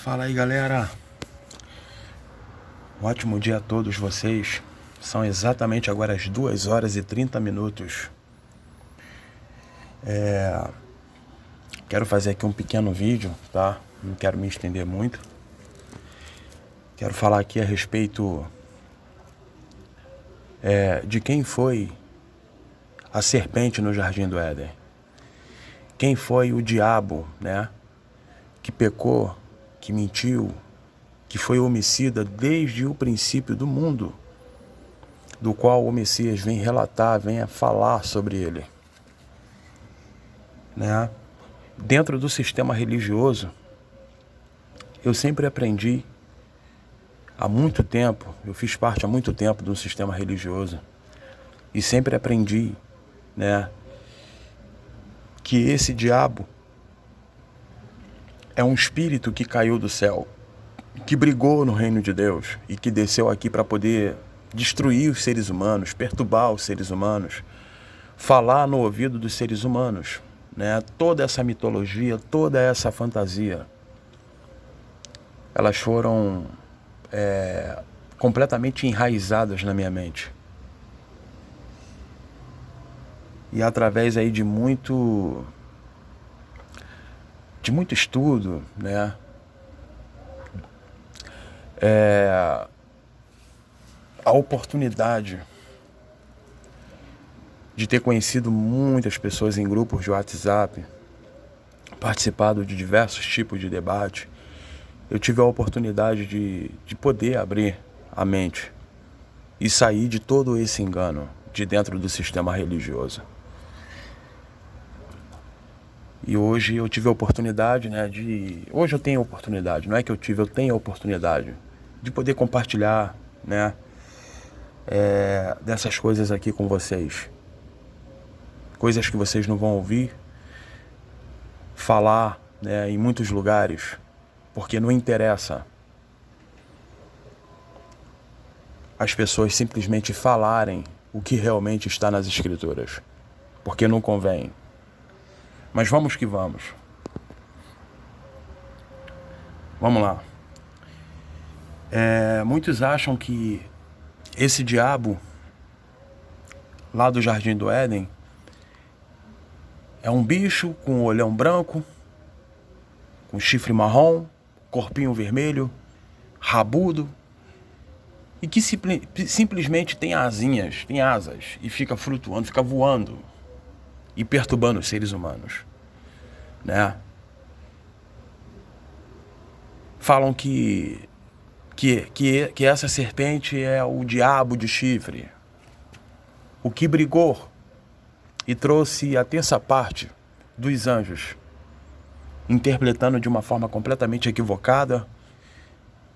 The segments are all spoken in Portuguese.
Fala aí, galera. Um ótimo dia a todos vocês. São exatamente agora as 2 horas e 30 minutos. Quero fazer aqui um pequeno vídeo, tá? Não quero me estender muito. Quero falar aqui a respeito de quem foi a serpente no Jardim do Éden. Quem foi o diabo, né? Que pecou, que mentiu, que foi homicida desde o princípio do mundo, do qual o Messias vem relatar, vem falar sobre ele, né? Dentro do sistema religioso, eu sempre aprendi há muito tempo, eu fiz parte há muito tempo do sistema religioso e sempre aprendi, né, que esse diabo é um espírito que caiu do céu, que brigou no reino de Deus e que desceu aqui para poder destruir os seres humanos, perturbar os seres humanos, falar no ouvido dos seres humanos, né? Toda essa mitologia, toda essa fantasia, elas foram completamente enraizadas na minha mente. E através aí de muito estudo, né? A oportunidade de ter conhecido muitas pessoas em grupos de WhatsApp, participado de diversos tipos de debate, eu tive a oportunidade de poder abrir a mente e sair de todo esse engano de dentro do sistema religioso. E hoje eu tive a oportunidade, né, hoje eu tenho a oportunidade, não é que eu tenho a oportunidade de poder compartilhar, né, dessas coisas aqui com vocês. Coisas que vocês não vão ouvir falar, né, em muitos lugares, porque não interessa as pessoas simplesmente falarem o que realmente está nas escrituras, porque não convém. Mas vamos que vamos. Vamos lá. Muitos acham que esse diabo lá do Jardim do Éden é um bicho com olhão branco, com chifre marrom, corpinho vermelho, rabudo, e que simplesmente tem asinhas, tem asas, e fica flutuando, fica voando e perturbando os seres humanos, né? Falam que essa serpente é o diabo de chifre, o que brigou e trouxe a terça parte dos anjos, interpretando de uma forma completamente equivocada,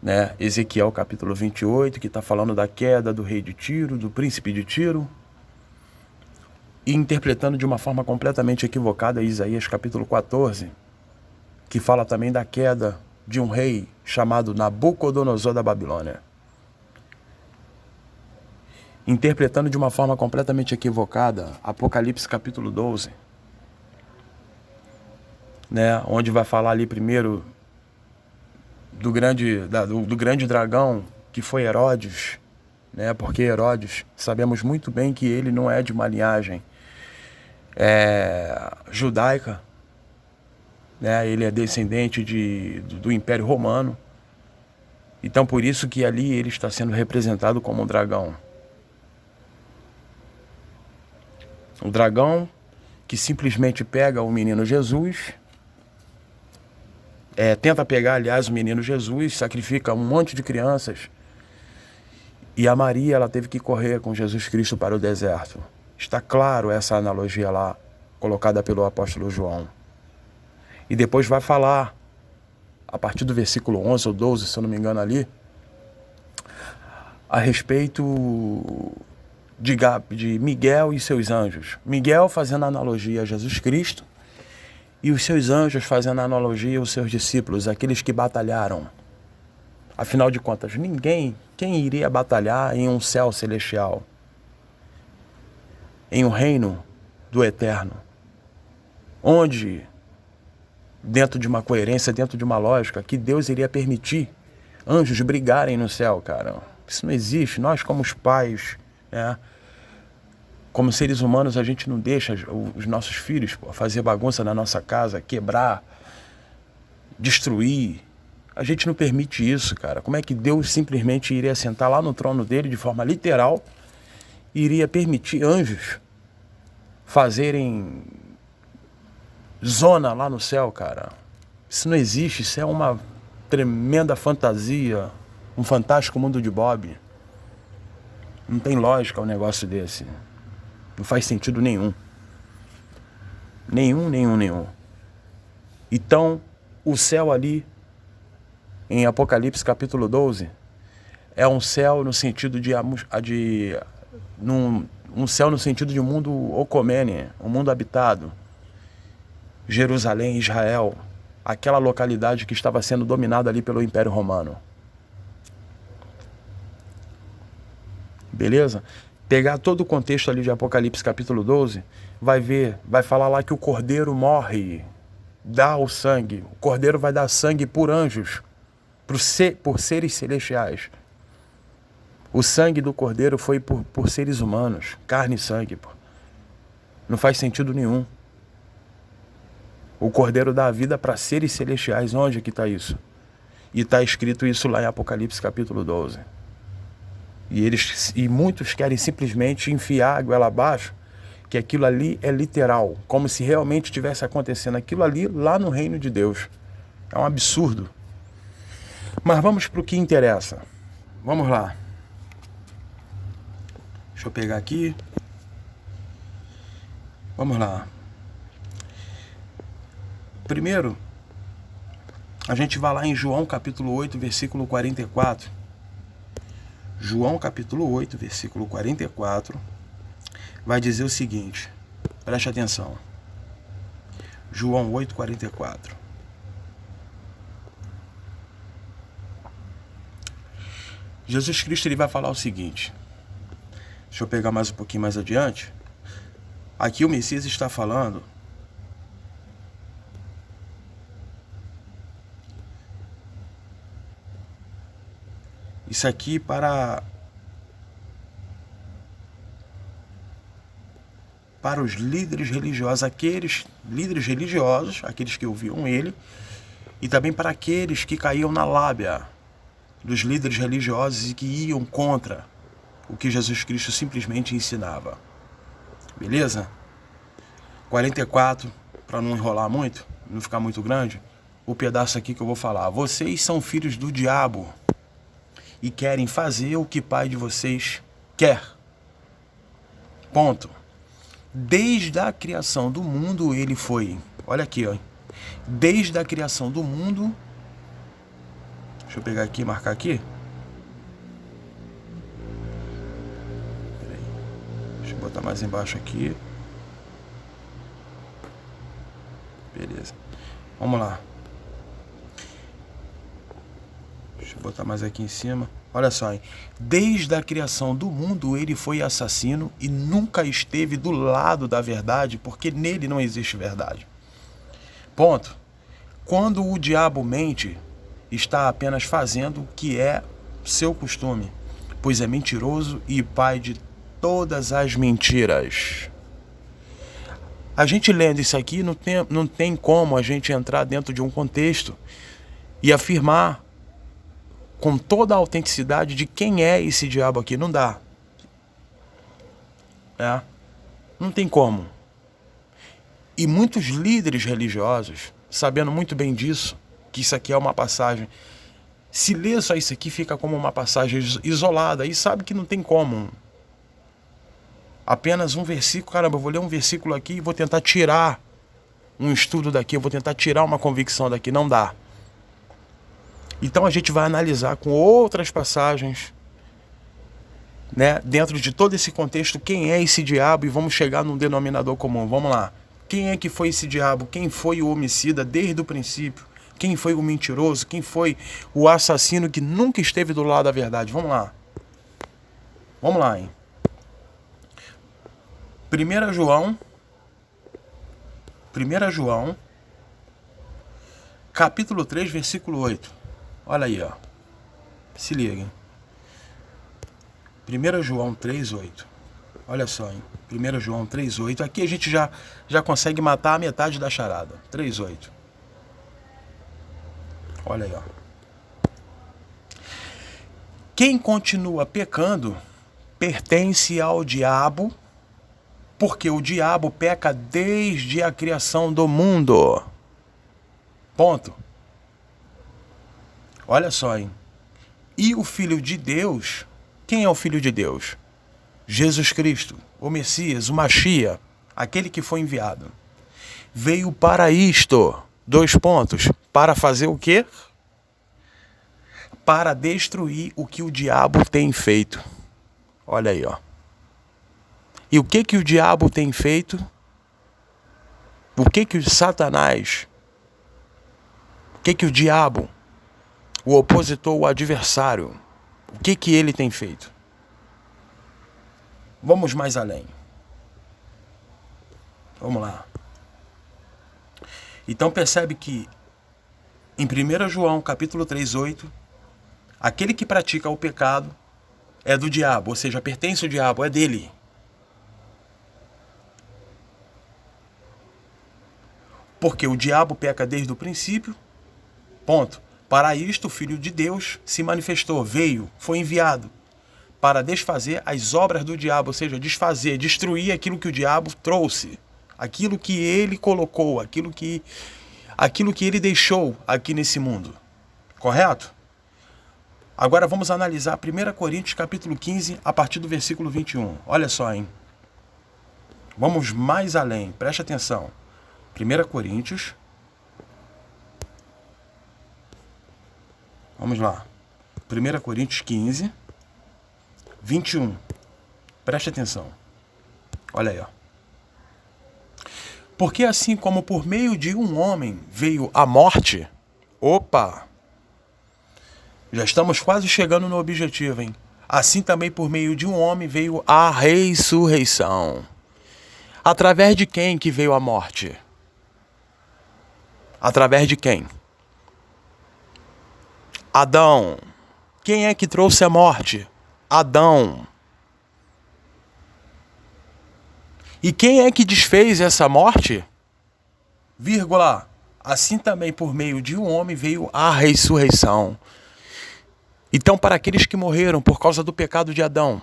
né? Ezequiel capítulo 28, que está falando da queda do rei de Tiro, do príncipe de Tiro, e interpretando de uma forma completamente equivocada Isaías capítulo 14, que fala também da queda de um rei chamado Nabucodonosor da Babilônia. Interpretando de uma forma completamente equivocada Apocalipse capítulo 12, né, onde vai falar ali primeiro do grande dragão, que foi Herodes, né, porque Herodes, sabemos muito bem que ele não é de uma linhagem judaica, né, ele é descendente do Império Romano, então por isso que ali ele está sendo representado como um dragão. Um dragão que simplesmente pega o menino Jesus, tenta pegar, aliás, o menino Jesus, sacrifica um monte de crianças, e a Maria, ela teve que correr com Jesus Cristo para o deserto. Está claro essa analogia lá, colocada pelo apóstolo João. E depois vai falar, a partir do versículo 11 ou 12, se eu não me engano ali, a respeito de Miguel e seus anjos. Miguel fazendo analogia a Jesus Cristo e os seus anjos fazendo analogia aos seus discípulos, aqueles que batalharam. Afinal de contas, quem iria batalhar em um céu celestial? Em um reino do eterno? Onde dentro de uma coerência, dentro de uma lógica, que Deus iria permitir anjos brigarem no céu, cara. Isso não existe. Nós, como os pais, né, como seres humanos, a gente não deixa os nossos filhos fazer bagunça na nossa casa, quebrar, destruir. A gente não permite isso, cara. Como é que Deus simplesmente iria sentar lá no trono dele de forma literal e iria permitir anjos fazerem zona lá no céu, cara? Isso não existe. Isso é uma tremenda fantasia, um fantástico mundo de Bob. Não tem lógica um negócio desse. Não faz sentido nenhum. Nenhum. Então, o céu ali, em Apocalipse capítulo 12, é um céu no sentido um céu no sentido de um mundo ocomene, um mundo habitado. Jerusalém, Israel, aquela localidade que estava sendo dominada ali pelo Império Romano. Beleza? Pegar todo o contexto ali de Apocalipse capítulo 12, vai falar lá que o Cordeiro morre, dá o sangue. O Cordeiro vai dar sangue por anjos, por seres celestiais. O sangue do Cordeiro foi por seres humanos, carne e sangue. Pô. Não faz sentido nenhum. O Cordeiro dá a vida para seres celestiais. Onde que está isso? E está escrito isso lá em Apocalipse capítulo 12. E muitos querem simplesmente enfiar a goela abaixo, que aquilo ali é literal, como se realmente estivesse acontecendo aquilo ali lá no reino de Deus. É um absurdo. Mas vamos para o que interessa. Vamos lá. Deixa eu pegar aqui. Vamos lá. Primeiro, a gente vai lá em João capítulo 8, versículo 44. João capítulo 8, versículo 44, vai dizer o seguinte, preste atenção. João 8, 44. Jesus Cristo ele vai falar o seguinte, deixa eu pegar mais um pouquinho mais adiante. Aqui o Messias está falando isso aqui para os líderes religiosos, aqueles líderes religiosos, aqueles que ouviam ele, e também para aqueles que caíam na lábia dos líderes religiosos e que iam contra o que Jesus Cristo simplesmente ensinava. Beleza? 44, para não enrolar muito, não ficar muito grande, o pedaço aqui que eu vou falar. Vocês são filhos do diabo e querem fazer o que o pai de vocês quer. Ponto. Desde a criação do mundo ele foi. Olha aqui, ó. Desde a criação do mundo. Deixa eu pegar aqui e marcar aqui. Peraí. Deixa eu botar mais embaixo aqui. Beleza. Vamos lá. Deixa eu botar mais aqui em cima. Olha só, hein? Desde a criação do mundo ele foi assassino e nunca esteve do lado da verdade, porque nele não existe verdade. Ponto. Quando o diabo mente, está apenas fazendo o que é seu costume, pois é mentiroso e pai de todas as mentiras. A gente lendo isso aqui não tem como a gente entrar dentro de um contexto e afirmar com toda a autenticidade de quem é esse diabo aqui. Não dá. Não tem como. E muitos líderes religiosos, sabendo muito bem disso, que isso aqui é uma passagem, se lê só isso aqui, fica como uma passagem isolada, e sabe que não tem como. Apenas um versículo, caramba, eu vou ler um versículo aqui e vou tentar tirar um estudo daqui, eu vou tentar tirar uma convicção daqui. Não dá. Então a gente vai analisar com outras passagens, né, dentro de todo esse contexto, quem é esse diabo, e vamos chegar num denominador comum. Vamos lá. Quem é que foi esse diabo? Quem foi o homicida desde o princípio? Quem foi o mentiroso? Quem foi o assassino que nunca esteve do lado da verdade? Vamos lá. Vamos lá, hein? 1 João capítulo 3, versículo 8. Olha aí, ó. Se liga, hein? 1 João 3, 8. Olha só, hein? 1 João 3, 8. Aqui a gente já consegue matar a metade da charada. 3, 8. Olha aí, ó. Quem continua pecando pertence ao diabo, porque o diabo peca desde a criação do mundo. Ponto. Olha só, hein? E o Filho de Deus, quem é o Filho de Deus? Jesus Cristo, o Messias, o Machia, aquele que foi enviado. Veio para isto, 2 pontos, para fazer o quê? Para destruir o que o diabo tem feito. Olha aí, ó. E o que o diabo tem feito? O que o Satanás, o que o diabo, o opositor, o adversário, o que ele tem feito? Vamos mais além. Vamos lá. Então percebe que em 1 João capítulo 3, 8, aquele que pratica o pecado é do diabo, ou seja, pertence ao diabo, é dele. Porque o diabo peca desde o princípio, ponto. Para isto o Filho de Deus se manifestou, veio, foi enviado para desfazer as obras do diabo, ou seja, desfazer, destruir aquilo que o diabo trouxe, aquilo que ele colocou, aquilo que ele deixou aqui nesse mundo. Correto? Agora vamos analisar 1 Coríntios capítulo 15, a partir do versículo 21. Olha só, hein? Vamos mais além, preste atenção. 1 Coríntios. Vamos lá. 1 Coríntios 15, 21. Preste atenção. Olha aí, ó. Porque assim como por meio de um homem veio a morte... Opa! Já estamos quase chegando no objetivo, hein? Assim também por meio de um homem veio a ressurreição. Através de quem que veio a morte? Através de quem? Adão. Quem é que trouxe a morte? Adão. E quem é que desfez essa morte? Vírgula. Assim também por meio de um homem veio a ressurreição. Então, para aqueles que morreram por causa do pecado de Adão,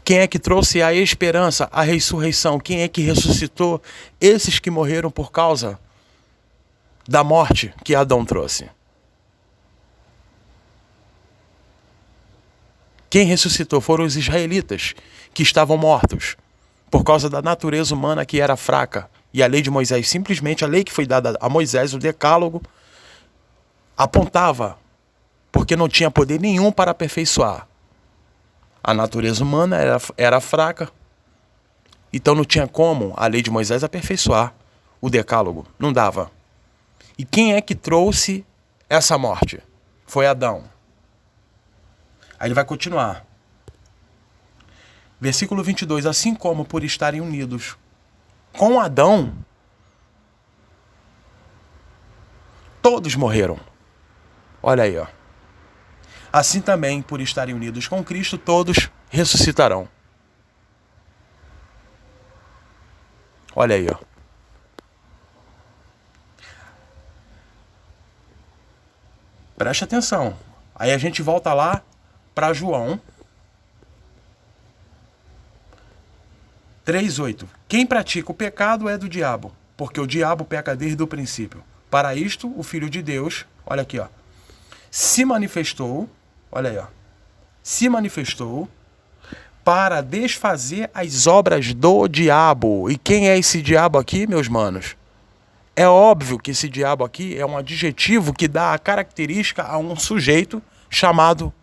quem é que trouxe a esperança, a ressurreição? Quem é que ressuscitou esses que morreram por causa da morte que Adão trouxe? Quem ressuscitou foram os israelitas, que estavam mortos por causa da natureza humana que era fraca. E a lei de Moisés, simplesmente a lei que foi dada a Moisés, o decálogo, apontava, porque não tinha poder nenhum para aperfeiçoar. A natureza humana era fraca, então não tinha como a lei de Moisés aperfeiçoar o decálogo, não dava. E quem é que trouxe essa morte? Foi Adão. Aí ele vai continuar. Versículo 22. Assim como por estarem unidos com Adão, todos morreram. Olha aí, ó. Assim também, por estarem unidos com Cristo, todos ressuscitarão. Olha aí, ó. Preste atenção. Aí a gente volta lá para João 3:8. Quem pratica o pecado é do diabo, porque o diabo peca desde o princípio. Para isto, o Filho de Deus, olha aqui, ó, se manifestou, olha aí, ó, se manifestou para desfazer as obras do diabo. E quem é esse diabo aqui, meus manos? É óbvio que esse diabo aqui é um adjetivo que dá a característica a um sujeito chamado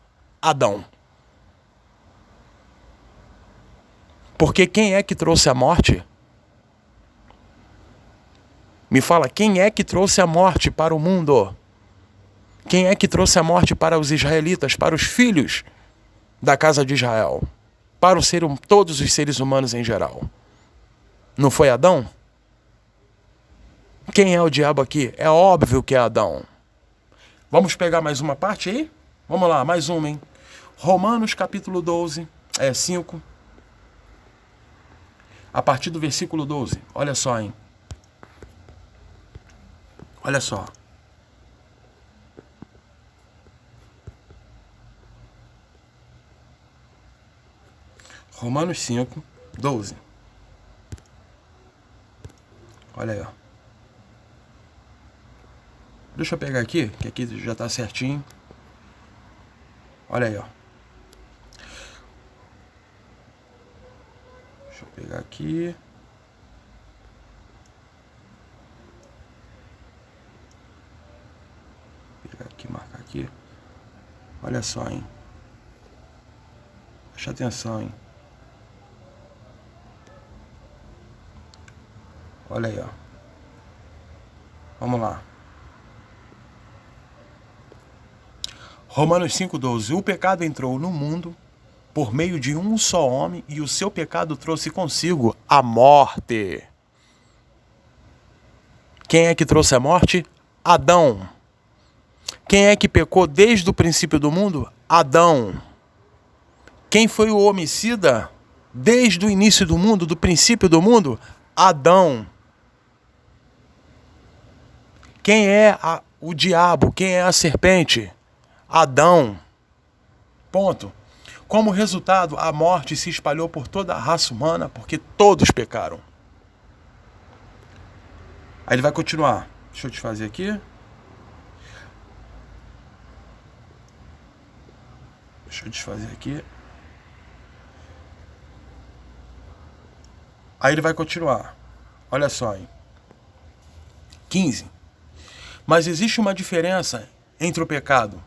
Adão. Porque quem é que trouxe a morte? Me fala, quem é que trouxe a morte para o mundo? Quem é que trouxe a morte para os israelitas, para os filhos da casa de Israel? Para todos os seres humanos em geral? Não foi Adão? Quem é o diabo aqui? É óbvio que é Adão. Vamos pegar mais uma parte aí? Vamos lá, mais uma, hein? Romanos capítulo 5. A partir do versículo 12. Olha só, hein? Olha só. Romanos 5, 12. Olha aí, ó. Deixa eu pegar aqui, que aqui já tá certinho. Olha aí, ó. Deixa eu pegar aqui. Pegar aqui, marcar aqui. Olha só, hein. Preste atenção, hein. Olha aí, ó. Vamos lá. Romanos 5,12. O pecado entrou no mundo por meio de um só homem e o seu pecado trouxe consigo a morte. Quem é que trouxe a morte? Adão. Quem é que pecou desde o princípio do mundo? Adão. Quem foi o homicida desde o início do mundo, do princípio do mundo? Adão. Quem é o diabo? Quem é a serpente? Adão. Ponto. Como resultado, a morte se espalhou por toda a raça humana, porque todos pecaram. Aí ele vai continuar. Deixa eu te fazer aqui. Deixa eu desfazer aqui. Aí ele vai continuar. Olha só, hein? 15. Mas existe uma diferença entre o pecado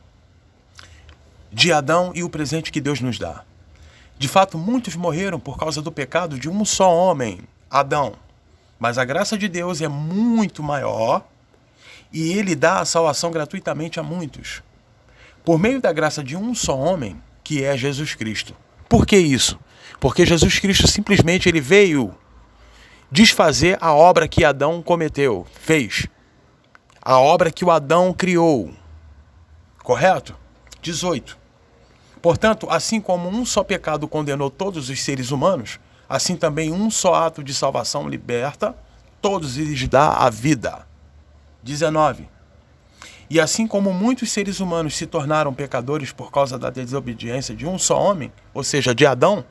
de Adão e o presente que Deus nos dá. De fato, muitos morreram por causa do pecado de um só homem, Adão. Mas a graça de Deus é muito maior e ele dá a salvação gratuitamente a muitos. Por meio da graça de um só homem, que é Jesus Cristo. Por que isso? Porque Jesus Cristo simplesmente ele veio desfazer a obra que Adão cometeu, fez. A obra que o Adão criou. Correto? 18. Portanto, assim como um só pecado condenou todos os seres humanos, assim também um só ato de salvação liberta todos e lhes dá a vida. 19. E assim como muitos seres humanos se tornaram pecadores por causa da desobediência de um só homem, ou seja, de Adão,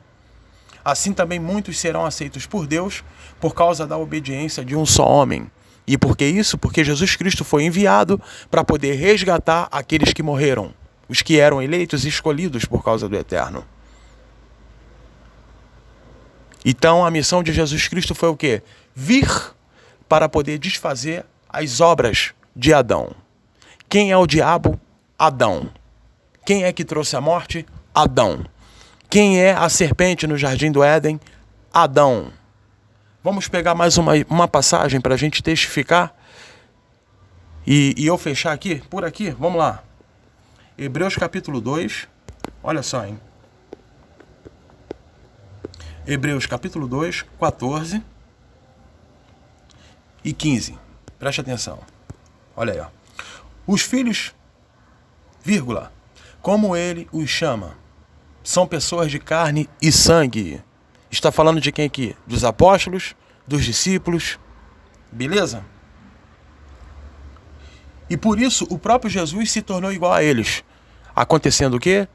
assim também muitos serão aceitos por Deus por causa da obediência de um só homem. E por que isso? Porque Jesus Cristo foi enviado para poder resgatar aqueles que morreram, os que eram eleitos e escolhidos por causa do Eterno. Então a missão de Jesus Cristo foi o quê? Vir para poder desfazer as obras de Adão. Quem é o diabo? Adão. Quem é que trouxe a morte? Adão. Quem é a serpente no jardim do Éden? Adão. Vamos pegar mais uma passagem para a gente testificar e eu fechar aqui, por aqui, vamos lá. Hebreus capítulo 2, olha só, hein? Hebreus capítulo 2, 14 e 15. Preste atenção. Olha aí, ó. Os filhos, vírgula, como ele os chama, são pessoas de carne e sangue. Está falando de quem aqui? Dos apóstolos, dos discípulos, beleza? E por isso o próprio Jesus se tornou igual a eles. Acontecendo o quê?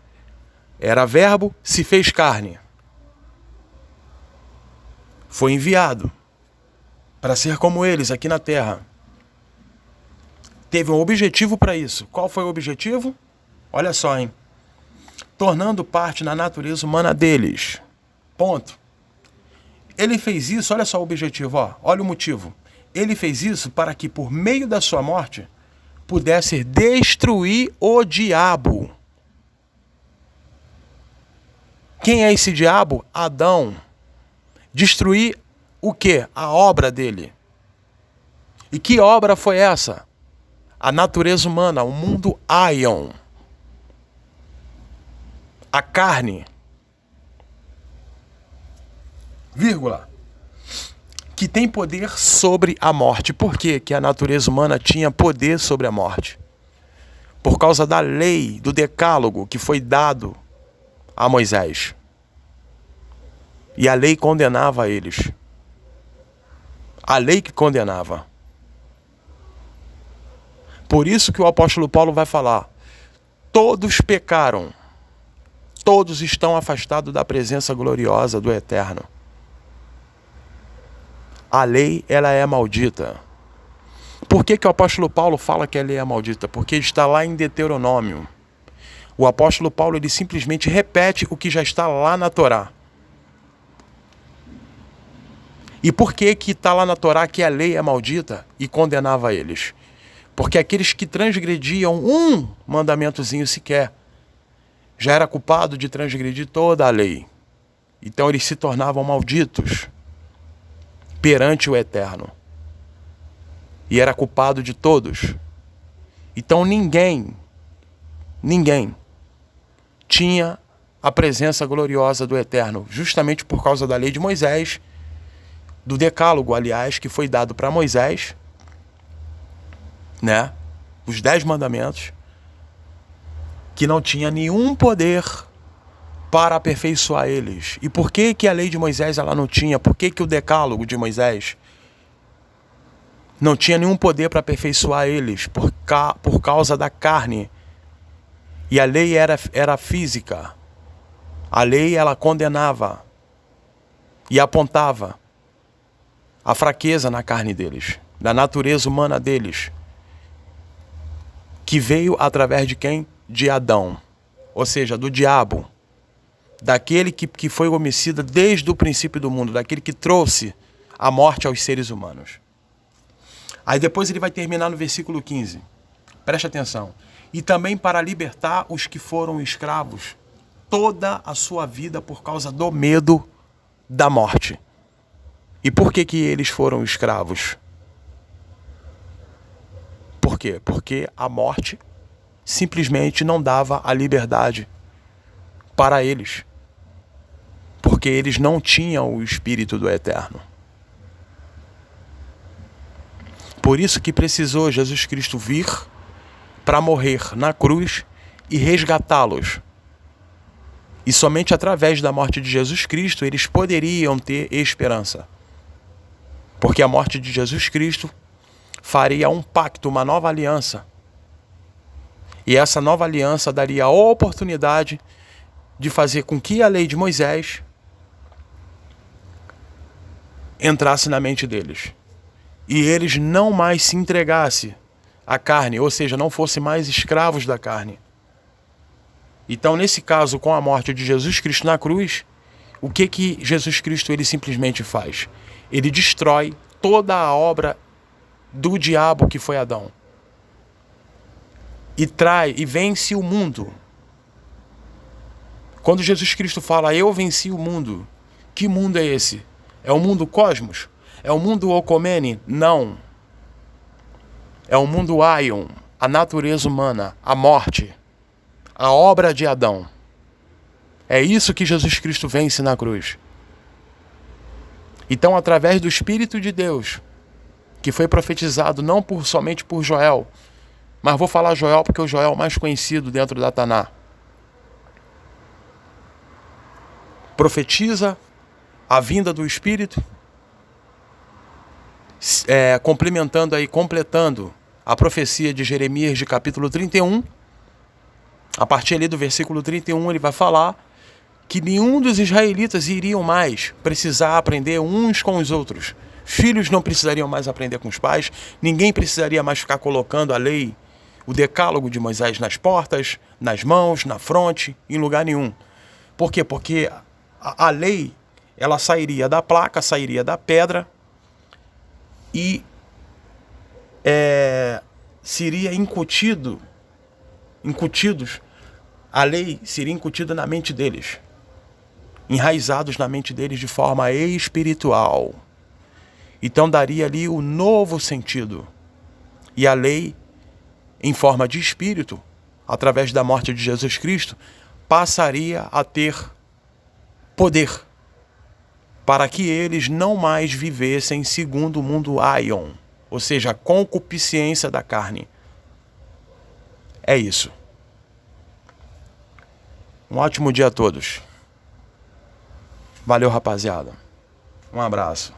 Era verbo, se fez carne. Foi enviado para ser como eles aqui na terra. Teve um objetivo para isso. Qual foi o objetivo? Olha só, hein? Tornando parte na natureza humana deles. Ponto. Ele fez isso, olha só o objetivo, ó, olha o motivo. Ele fez isso para que, por meio da sua morte, pudesse destruir o diabo. Quem é esse diabo? Adão. Destruir o quê? A obra dele. E que obra foi essa? A natureza humana, o mundo Aion. A carne. Vírgula. que tem poder sobre a morte. Por quê que a natureza humana tinha poder sobre a morte? Por causa da lei, do decálogo que foi dado a Moisés. E a lei condenava eles. A lei que condenava. Por isso que o apóstolo Paulo vai falar: todos pecaram, todos estão afastados da presença gloriosa do Eterno. A lei, ela é maldita. Por que que o apóstolo Paulo fala que a lei é maldita? Porque está lá em Deuteronômio. O apóstolo Paulo, ele simplesmente repete o que já está lá na Torá. E por que que está lá na Torá que a lei é maldita e condenava eles? Porque aqueles que transgrediam um mandamentozinho sequer já era culpado de transgredir toda a lei. Então eles se tornavam malditos perante o Eterno. E era culpado de todos. Então ninguém tinha a presença gloriosa do Eterno, justamente por causa da lei de Moisés, do decálogo, aliás, que foi dado para Moisés, né? Os 10 mandamentos, que não tinha nenhum poder para aperfeiçoar eles. E por que que a lei de Moisés ela não tinha? Por que que o decálogo de Moisés não tinha nenhum poder para aperfeiçoar eles? Por causa da carne. E a lei era física. A lei, ela condenava e apontava a fraqueza na carne deles, da natureza humana deles, que veio através de quem? De Adão, ou seja, do diabo, daquele que foi homicida desde o princípio do mundo, daquele que trouxe a morte aos seres humanos. Aí depois ele vai terminar no versículo 15, preste atenção: e também para libertar os que foram escravos toda a sua vida por causa do medo da morte. E por que que eles foram escravos? Por quê? Porque a morte simplesmente não dava a liberdade para eles. Porque eles não tinham o Espírito do Eterno. Por isso que precisou Jesus Cristo vir para morrer na cruz e resgatá-los. E somente através da morte de Jesus Cristo eles poderiam ter esperança. Porque a morte de Jesus Cristo faria um pacto, uma nova aliança. E essa nova aliança daria a oportunidade de fazer com que a lei de Moisés entrasse na mente deles. E eles não mais se entregassem à carne, ou seja, não fossem mais escravos da carne. Então, nesse caso, com a morte de Jesus Cristo na cruz, o que Jesus Cristo ele simplesmente faz? Ele destrói toda a obra do diabo que foi Adão. E vence o mundo. Quando Jesus Cristo fala, eu venci o mundo, que mundo é esse? É o mundo cosmos? É o mundo Okomene? Não. É o mundo Aion, a natureza humana, a morte, a obra de Adão. É isso que Jesus Cristo vence na cruz. Então, através do Espírito de Deus, que foi profetizado não somente por Joel, mas vou falar Joel porque o Joel é o mais conhecido dentro da Taná. Profetiza a vinda do Espírito, completando a profecia de Jeremias de capítulo 31. A partir ali do versículo 31 ele vai falar que nenhum dos israelitas iriam mais precisar aprender uns com os outros. Filhos não precisariam mais aprender com os pais, ninguém precisaria mais ficar colocando a lei, o decálogo de Moisés nas portas, nas mãos, na fronte, em lugar nenhum. Por quê? Porque a lei, ela sairia da placa, sairia da pedra e seria incutidos, a lei seria incutida na mente deles, enraizados na mente deles de forma espiritual. Então daria ali o novo sentido. E a lei, em forma de espírito, através da morte de Jesus Cristo, passaria a ter poder. para que eles não mais vivessem segundo o mundo Aion, ou seja, a concupiscência da carne. É isso. Um ótimo dia a todos. Valeu, rapaziada. Um abraço.